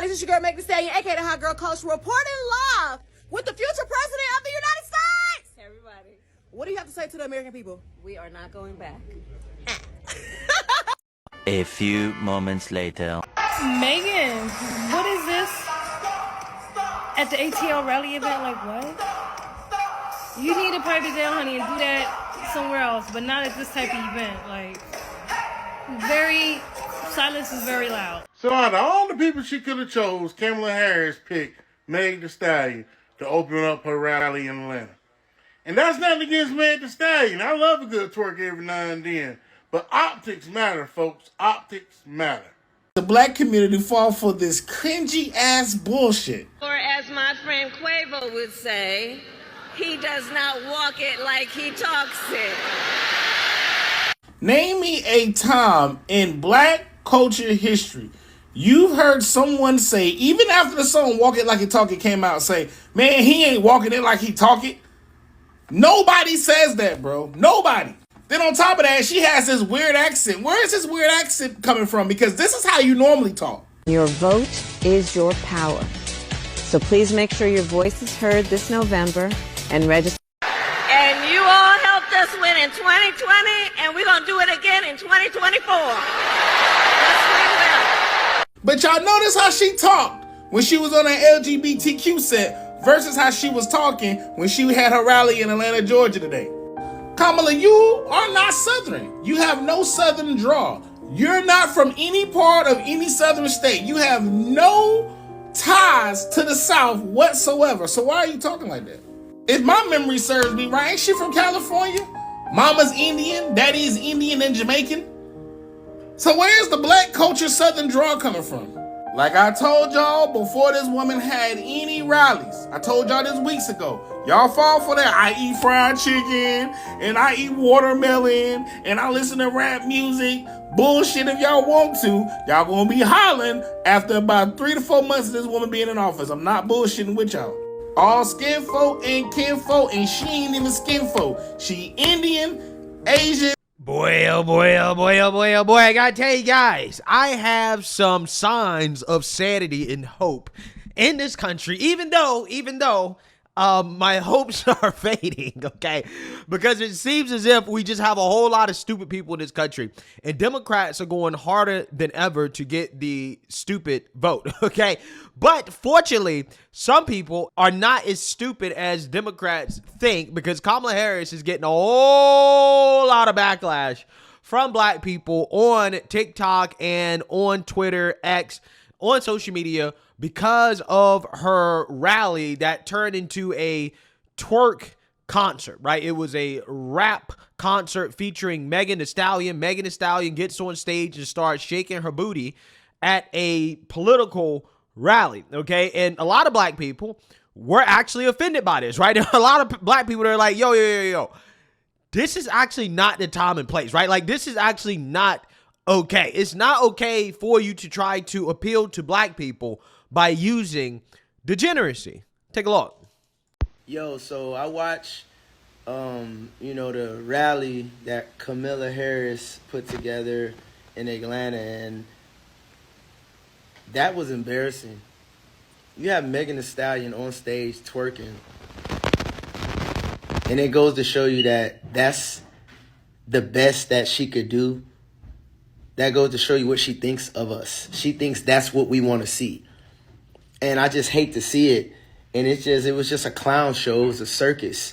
guys, it's your girl Megan Thee Stallion, aka the Hot Girl Coach, reporting live with the future president of the United States. Hey, everybody. What do you have to say to the American people? We are not going back. A few moments later. Megan, what is this? At the ATL rally event, like what? You need to pipe it down, honey, and do that somewhere else, but not at this type of event. Like, silence is very loud. So out of all the people she could have chose, Kamala Harris picked Megan Thee Stallion to open up her rally in Atlanta. And that's nothing against Megan Thee Stallion. I love a good twerk every now and then. But optics matter, folks. Optics matter. The black community fall for this cringy ass bullshit. Or as my friend Quavo would say, he does not walk it like he talks it. Name me a time in black culture history you've heard someone say, even after the song Walk It Like He Talk It came out, say, man, he ain't walking it like he talk it. Nobody says that, bro. Nobody. Then on top of that, she has this weird accent. Where is this weird accent coming from? Because this is how you normally talk. Your vote is your power. So please make sure your voice is heard this November and register. And you all helped us win in 2020, and we're going to do it again in 2024. Yes, we will. But y'all notice how she talked when she was on that LGBTQ set versus how she was talking when she had her rally in Atlanta, Georgia today. Kamala, you are not Southern. You have no Southern draw. You're not from any part of any Southern state. You have no ties to the South whatsoever. So why are you talking like that? If my memory serves me right, ain't she from California? Mama's Indian, daddy is Indian and Jamaican. So where's the black culture Southern draw coming from? Like I told y'all before this woman had any rallies, I told y'all this weeks ago, y'all fall for that. I eat fried chicken, and I eat watermelon, and I listen to rap music. Bullshit if y'all want to. Y'all gonna be hollering after about 3 to 4 months of this woman being in office. I'm not bullshitting with y'all. All skin folk and kin folk, and she ain't even skin folk. She Indian, Asian. Boy, oh boy, oh boy, oh boy, oh boy. I gotta tell you guys, I have some signs of sanity and hope in this country, even though my hopes are fading, okay? Because it seems as if we just have a whole lot of stupid people in this country, and Democrats are going harder than ever to get the stupid vote, okay? But fortunately, some people are not as stupid as Democrats think, because Kamala Harris is getting a whole lot of backlash from black people on TikTok and on Twitter, X, on social media, because of her rally that turned into a twerk concert, right? It was a rap concert featuring Megan Thee Stallion. Megan Thee Stallion gets on stage and starts shaking her booty at a political rally, okay? And a lot of black people were actually offended by this, right? A lot of black people that are like, yo, this is actually not the time and place, right? Like, this is actually not okay. It's not okay for you to try to appeal to black people by using degeneracy. Take a look. Yo, so I watched, the rally that Kamala Harris put together in Atlanta, and that was embarrassing. You have Megan Thee Stallion on stage twerking, and it goes to show you that that's the best that she could do. That goes to show you what she thinks of us. She thinks that's what we want to see. And I just hate to see it. And it was just a clown show. It was a circus.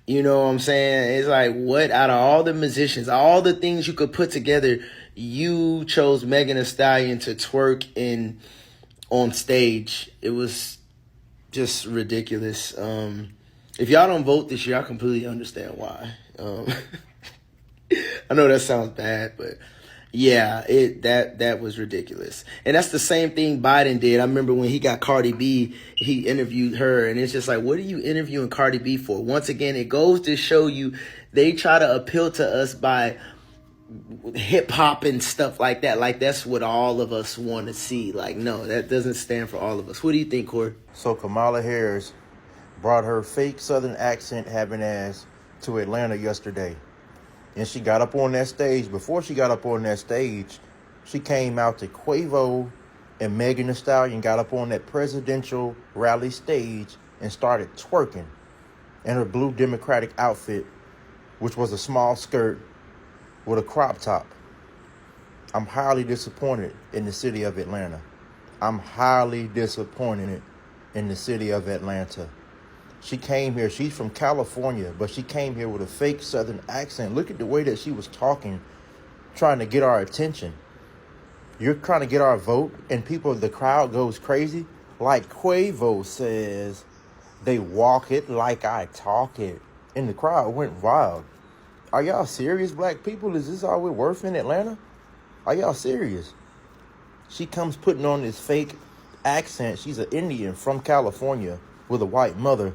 You know what I'm saying? It's like, what, out of all the musicians, all the things you could put together, you chose Megan Thee Stallion to twerk on stage. It was just ridiculous. If y'all don't vote this year, I completely understand why. I know that sounds bad, but yeah, that was ridiculous. And that's the same thing Biden did. I remember when he got Cardi B, he interviewed her, and it's just like, what are you interviewing Cardi B for? Once again, it goes to show you they try to appeal to us by hip hop and stuff like that. Like, that's what all of us want to see. Like, no, that doesn't stand for all of us. What do you think, Corey? So Kamala Harris brought her fake Southern accent having ass to Atlanta yesterday. And she got up on that stage. Before she got up on that stage, she came out to Quavo and Megan Thee Stallion got up on that presidential rally stage and started twerking in her blue Democratic outfit, which was a small skirt with a crop top. I'm highly disappointed in the city of Atlanta. I'm highly disappointed in the city of Atlanta. She came here, she's from California, but she came here with a fake Southern accent. Look at the way that she was talking, trying to get our attention. You're trying to get our vote, and the crowd goes crazy. Like Quavo says, they walk it like I talk it. And the crowd went wild. Are y'all serious, black people? Is this all we're worth in Atlanta? Are y'all serious? She comes putting on this fake accent. She's an Indian from California with a white mother.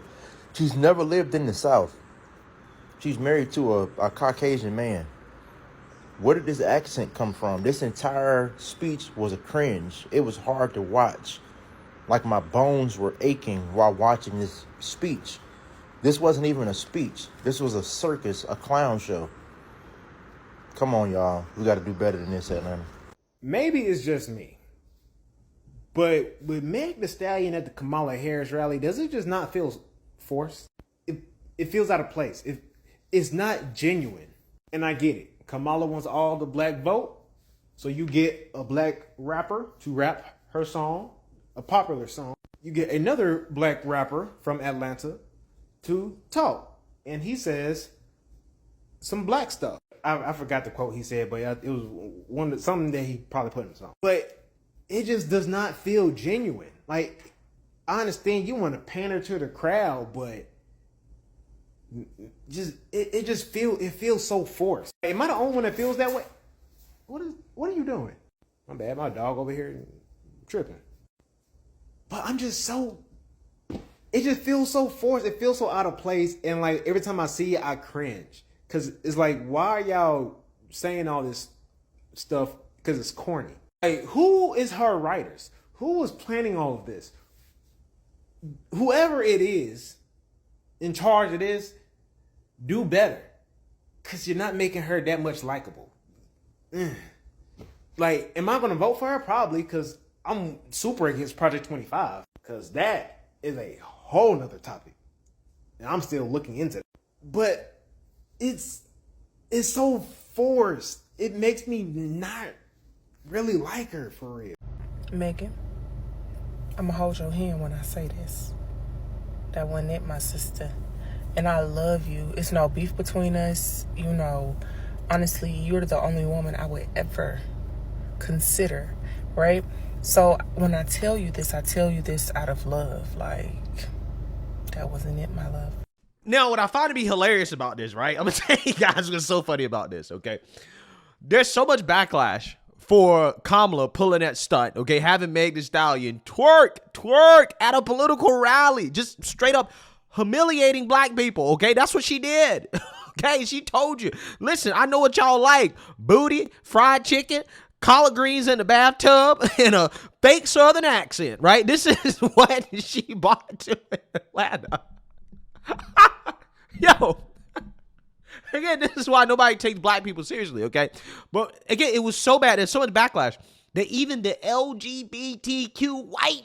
She's never lived in the South. She's married to a Caucasian man. Where did this accent come from? This entire speech was a cringe. It was hard to watch. Like my bones were aching while watching this speech. This wasn't even a speech. This was a circus, a clown show. Come on, y'all. We got to do better than this, Atlanta. Maybe it's just me, but with Meg Thee Stallion at the Kamala Harris rally, does it just not feel forced? It feels out of place. It's not genuine. And I get it. Kamala wants all the black vote, so you get a black rapper to rap her song, a popular song. You get another black rapper from Atlanta to talk, and he says some black stuff. I forgot the quote he said, but it was something that he probably put in the song. But it just does not feel genuine. Like, I understand you want to pander to the crowd, but it feels so forced. Am I the only one that feels that way? What are you doing? My bad, my dog over here tripping. But I'm just so, it just feels so forced. It feels so out of place, and like every time I see it, I cringe. Cause it's like, why are y'all saying all this stuff? Cause it's corny. Like, who is her writers? Who is planning all of this? Whoever it is in charge of this, do better. Cause you're not making her that much likable. Like, am I gonna vote for her? Probably, cause I'm super against Project 25. Cause that is a whole nother topic. And I'm still looking into it. But it's so forced. It makes me not really like her for real. Megan, I'm gonna hold your hand when I say this. That wasn't it, my sister. And I love you. It's no beef between us. You know, honestly, you're the only woman I would ever consider, right? So when I tell you this out of love. Like, that wasn't it, my love. Now, what I find to be hilarious about this, right? I'm going to tell you guys what's so funny about this, okay? There's so much backlash for Kamala pulling that stunt, okay? Having Megan Thee Stallion twerk at a political rally. Just straight up humiliating black people, okay? That's what she did, okay? She told you, listen, I know what y'all like. Booty, fried chicken, collard greens in the bathtub, and a fake Southern accent, right? This is what she bought to Atlanta. Yo, again, this is why nobody takes black people seriously, okay? But again, it was so bad, there's so much backlash that even the LGBTQ white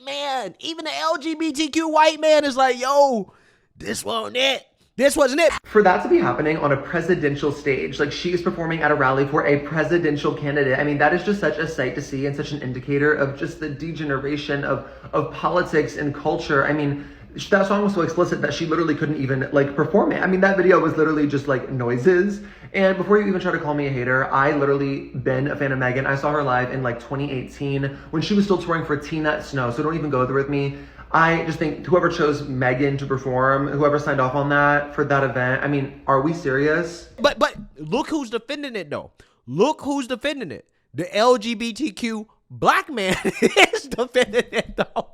man is like, yo, this wasn't it. This wasn't it. For that to be happening on a presidential stage, like she is performing at a rally for a presidential candidate, I mean, that is just such a sight to see and such an indicator of just the degeneration of politics and culture. I mean, that song was so explicit that she literally couldn't even like perform it. I mean, that video was literally just like noises. And before you even try to call me a hater, I literally been a fan of Megan. I saw her live in like 2018 when she was still touring for Tina Snow. So don't even go there with me. I just think whoever chose Megan to perform, whoever signed off on that for that event, I mean, are we serious? But look who's defending it though. Look who's defending it. The LGBTQ black man is defending it though.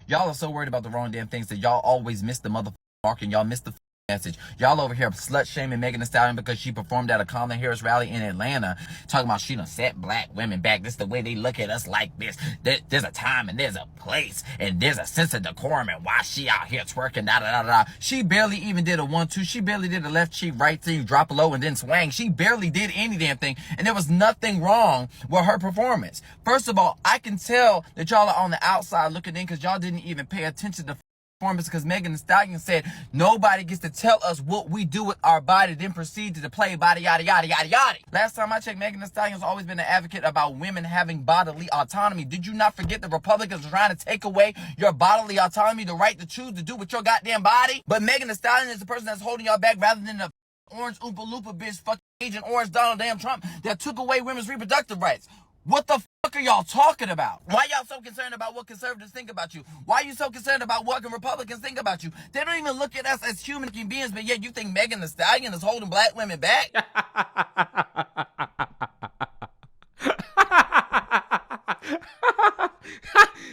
Y'all are so worried about the wrong damn things that y'all always miss the motherfucking mark and y'all miss the message. Y'all over here slut shaming Megan Thee Stallion because she performed at a Kamala Harris rally in Atlanta, talking about she done set black women back. This is the way they look at us like this. There's a time and there's a place and there's a sense of decorum and why she out here twerking, da da da da. She barely even did a 1-2. She barely did a left cheek, right thing, drop low and then swang. She barely did any damn thing, and there was nothing wrong with her performance. First of all, I can tell that y'all are on the outside looking in because y'all didn't even pay attention to performance, because Megan Thee Stallion said nobody gets to tell us what we do with our body, then proceed to play body yada yada yada yada. Last time I checked, Megan Thee Stallion's always been an advocate about women having bodily autonomy. Did you not forget the Republicans are trying to take away your bodily autonomy, the right to choose to do with your goddamn body? But Megan Thee Stallion is the person that's holding y'all back rather than the orange Oompa Loompa bitch fucking Agent Orange Donald damn Trump that took away women's reproductive rights. What the fuck are y'all talking about? Why y'all so concerned about what conservatives think about you? Why are you so concerned about what Republicans think about you? They don't even look at us as human beings, but yet you think Megan Thee Stallion is holding black women back?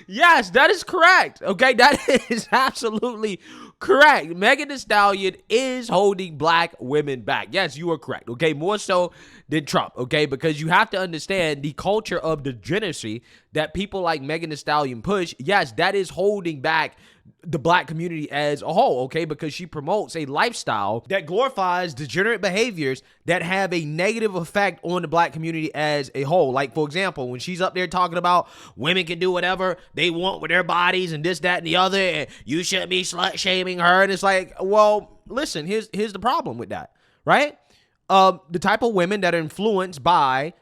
Yes, that is correct. Okay, that is absolutely correct. Megan Thee Stallion is holding black women back. Yes, you are correct. Okay, more so than Trump. Okay, because you have to understand the culture of degeneracy that people like Megan Thee Stallion push. Yes, that is holding back the black community as a whole, okay, because she promotes a lifestyle that glorifies degenerate behaviors that have a negative effect on the black community as a whole. Like, for example, when she's up there talking about women can do whatever they want with their bodies and this, that, and the other, and you shouldn't be slut shaming her. And it's like, well, listen, here's the problem with that, right? The type of women that are influenced by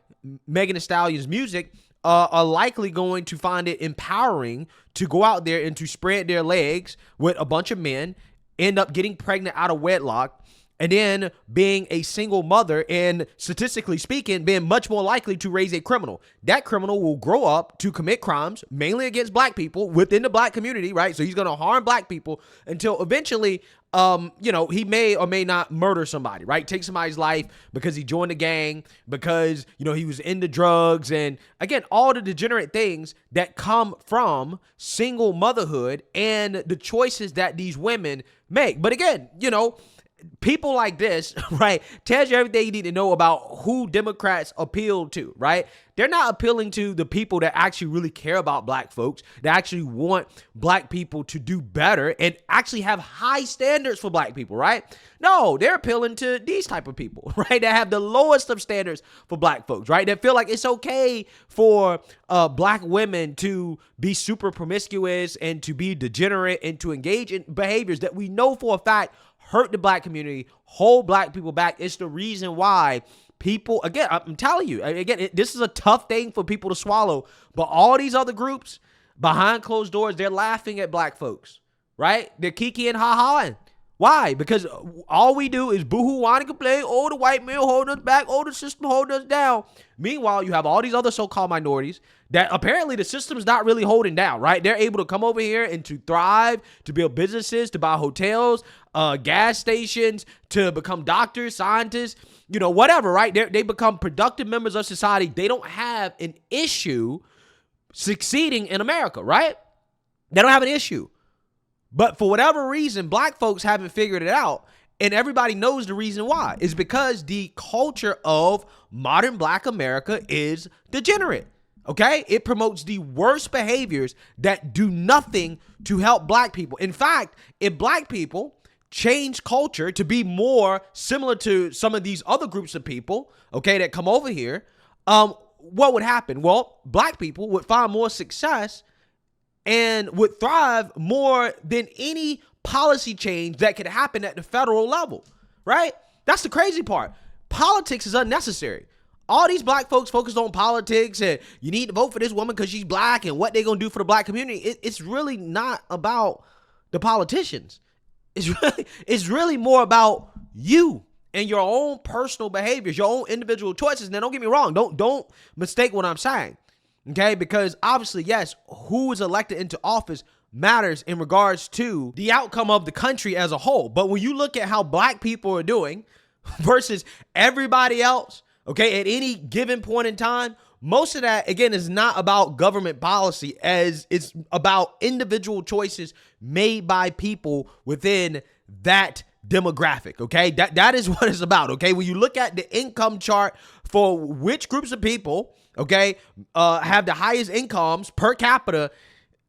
Megan Thee Stallion's music are likely going to find it empowering to go out there and to spread their legs with a bunch of men, end up getting pregnant out of wedlock, and then being a single mother and, statistically speaking, being much more likely to raise a criminal. That criminal will grow up to commit crimes, mainly against black people within the black community, right? So he's going to harm black people until eventually, he may or may not murder somebody, right? Take somebody's life because he joined a gang, because, he was into drugs, and again, all the degenerate things that come from single motherhood and the choices that these women make. But again, people like this, right, tells you everything you need to know about who Democrats appeal to, right? They're not appealing to the people that actually really care about black folks, that actually want black people to do better and actually have high standards for black people, right? No, they're appealing to these type of people, right, that have the lowest of standards for black folks, right, that feel like it's okay for black women to be super promiscuous and to be degenerate and to engage in behaviors that we know for a fact hurt the black community, hold black people back. It's the reason why people, again, I'm telling you, this is a tough thing for people to swallow, but all these other groups behind closed doors, they're laughing at black folks, right? They're kiki and ha-haing. Why? Because all we do is boo-hoo, whine, and complain. Oh, the white man holding us back. Oh, the system holding us down. Meanwhile, you have all these other so-called minorities that apparently the system's not really holding down, right? They're able to come over here and to thrive, to build businesses, to buy hotels, gas stations, to become doctors, scientists, whatever, right? They become productive members of society. They don't have an issue succeeding in America, right? They don't have an issue. But for whatever reason, black folks haven't figured it out. And everybody knows the reason why. It's because the culture of modern black America is degenerate. Okay? It promotes the worst behaviors that do nothing to help black people. In fact, if black people change culture to be more similar to some of these other groups of people, okay, that come over here, what would happen? Well, black people would find more success and would thrive more than any policy change that could happen at the federal level, right? That's the crazy part. Politics is unnecessary. All these black folks focused on politics and you need to vote for this woman because she's black and what they're going to do for the black community. It's really not about the politicians. It's really more about you and your own personal behaviors, your own individual choices. Now, don't get me wrong. Don't mistake what I'm saying. Okay, because obviously, yes, who is elected into office matters in regards to the outcome of the country as a whole. But when you look at how black people are doing versus everybody else, okay, at any given point in time, most of that, again, is not about government policy, as it's about individual choices made by people within that demographic, okay? That is what it's about, okay? When you look at the income chart for which groups of people, okay, have the highest incomes per capita,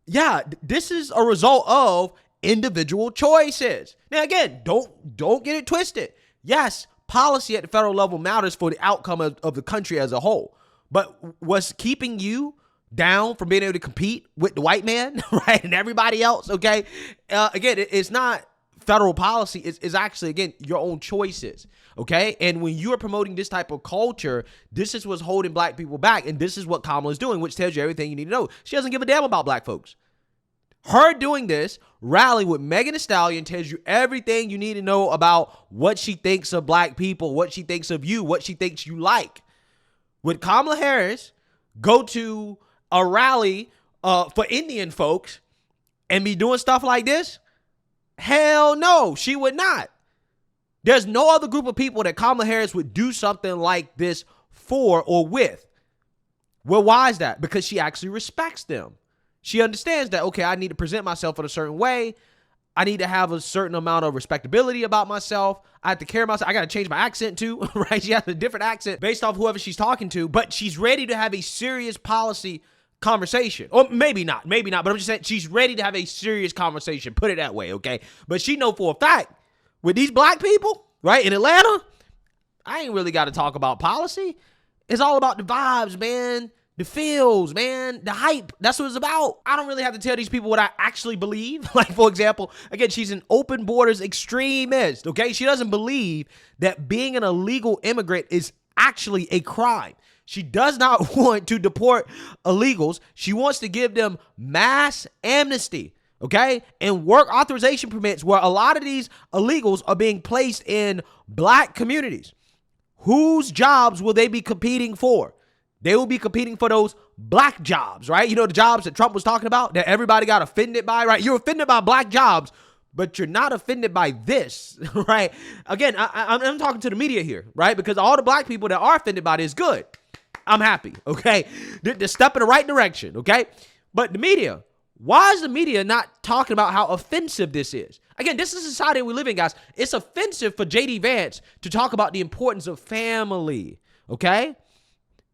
yeah, this is a result of individual choices. Now, again, don't get it twisted. Yes, policy at the federal level matters for the outcome of the country as a whole. But what's keeping you down from being able to compete with the white man, right, and everybody else, okay? Again, it's not federal policy. It's actually, again, your own choices, okay? And when you are promoting this type of culture, this is what's holding black people back, and this is what Kamala is doing, which tells you everything you need to know. She doesn't give a damn about black folks. Her doing this rally with Megan Thee Stallion tells you everything you need to know about what she thinks of black people, what she thinks of you, what she thinks you like. Would Kamala Harris go to a rally for Indian folks and be doing stuff like this? Hell no, she would not. There's no other group of people that Kamala Harris would do something like this for or with. Well, why is that? Because she actually respects them. She understands that, okay, I need to present myself in a certain way. I need to have a certain amount of respectability about myself. I have to care about myself. I got to change my accent too, right? She has a different accent based off whoever she's talking to, but she's ready to have a serious policy conversation. Or maybe not, but I'm just saying she's ready to have a serious conversation. Put it that way, okay? But she know for a fact with these black people, right, in Atlanta, I ain't really got to talk about policy. It's all about the vibes, man. The feels, man, the hype. That's what it's about. I don't really have to tell these people what I actually believe. Like, for example, again, she's an open borders extremist, okay? She doesn't believe that being an illegal immigrant is actually a crime. She does not want to deport illegals. She wants to give them mass amnesty, okay? And work authorization permits where a lot of these illegals are being placed in black communities. Whose jobs will they be competing for? They will be competing for those black jobs, right? You know, the jobs that Trump was talking about that everybody got offended by, right? You're offended by black jobs, but you're not offended by this, right? Again, I'm talking to the media here, right? Because all the black people that are offended by this, good. I'm happy, okay? They're step in the right direction, okay? But the media, why is the media not talking about how offensive this is? Again, this is the society we live in, guys. It's offensive for J.D. Vance to talk about the importance of family, okay?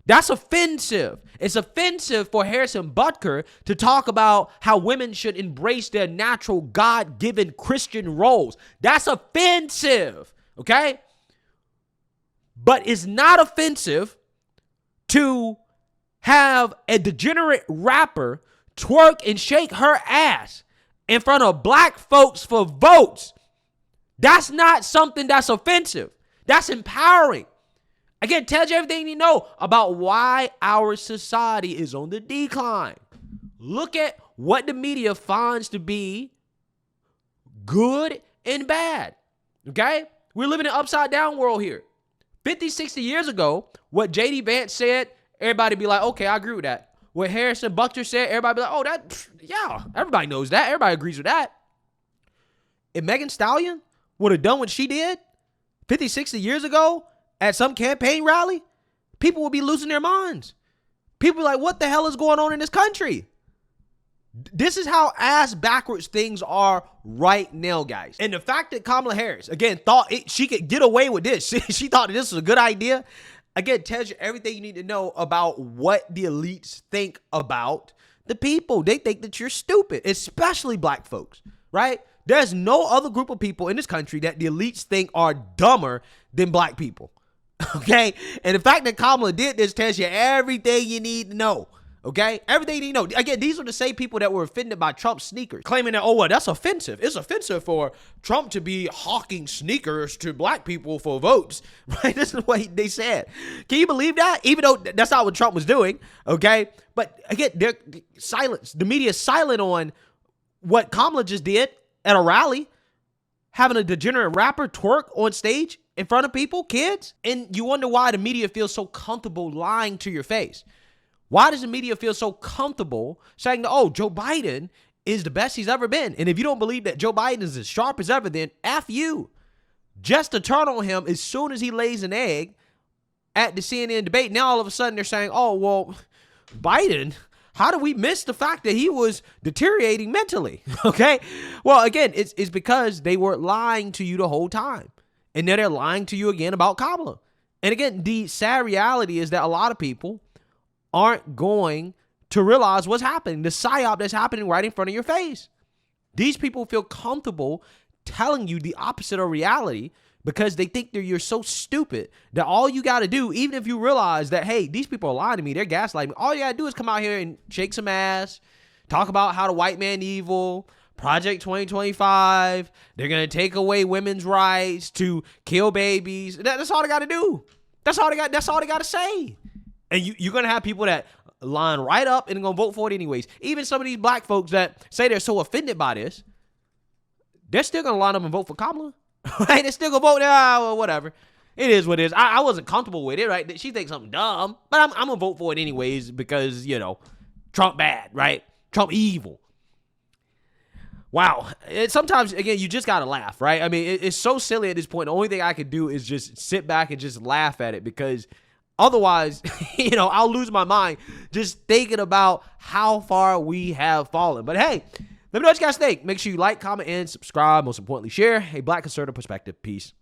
That's offensive. It's offensive for Harrison Butker to talk about how women should embrace their natural God-given Christian roles. That's offensive, okay? But it's not offensive to have a degenerate rapper twerk and shake her ass in front of black folks for votes. That's not something that's offensive. That's empowering. Again, tells you everything you know about why our society is on the decline. Look at what the media finds to be good and bad, okay? We're living in an upside-down world here. 50, 60 years ago, what J.D. Vance said, everybody be like, okay, I agree with that. What Harrison Butker said, everybody be like, oh, yeah, everybody knows that. Everybody agrees with that. If Megan Thee Stallion would have done what she did 50, 60 years ago, at some campaign rally, people will be losing their minds. People are like, what the hell is going on in this country? This is how ass backwards things are right now, guys. And the fact that Kamala Harris, again, thought she could get away with this. She thought that this was a good idea. Again, tells you everything you need to know about what the elites think about the people. They think that you're stupid, especially black folks, right? There's no other group of people in this country that the elites think are dumber than black people. Okay, and the fact that Kamala did this tells you everything you need to know. Okay, everything you need to know. Again, these are the same people that were offended by Trump's sneakers, claiming that, oh, well, that's offensive. It's offensive for Trump to be hawking sneakers to black people for votes, right? This is what they said. Can you believe that? Even though that's not what Trump was doing, okay? But again, they're silent. The media is silent on what Kamala just did at a rally, having a degenerate rapper twerk on stage in front of people, kids. And you wonder why the media feels so comfortable lying to your face. Why does the media feel so comfortable saying, oh, Joe Biden is the best he's ever been? And if you don't believe that Joe Biden is as sharp as ever, then F you. Just to turn on him as soon as he lays an egg at the CNN debate. Now all of a sudden they're saying, oh, well, Biden, How do we miss the fact that he was deteriorating mentally? Okay. Well, again, it's because they were lying to you the whole time. And now they're lying to you again about Kamala. And again, the sad reality is that a lot of people aren't going to realize what's happening, the psyop that's happening right in front of your face. These people feel comfortable telling you the opposite of reality because they think that you're so stupid that all you got to do, even if you realize that, hey, these people are lying to me, they're gaslighting me, all you got to do is come out here and shake some ass, talk about how the white man evil, Project 2025, they're going to take away women's rights to kill babies. That's all they got to do. That's all they got to say. And you're going to have people that line right up and going to vote for it anyways. Even some of these black folks that say they're so offended by this, they're still going to line up and vote for Kamala. Right? They're still going to vote. Well, whatever. It is what it is. I wasn't comfortable with it, right? She thinks something dumb, but I'm going to vote for it anyways because, Trump bad, right? Trump evil. Wow. Sometimes, again, you just got to laugh, right? I mean, it's so silly at this point. The only thing I could do is just sit back and just laugh at it because otherwise, I'll lose my mind just thinking about how far we have fallen. But hey, let me know what you guys think. Make sure you like, comment, and subscribe. Most importantly, share a Black conservative perspective. Peace.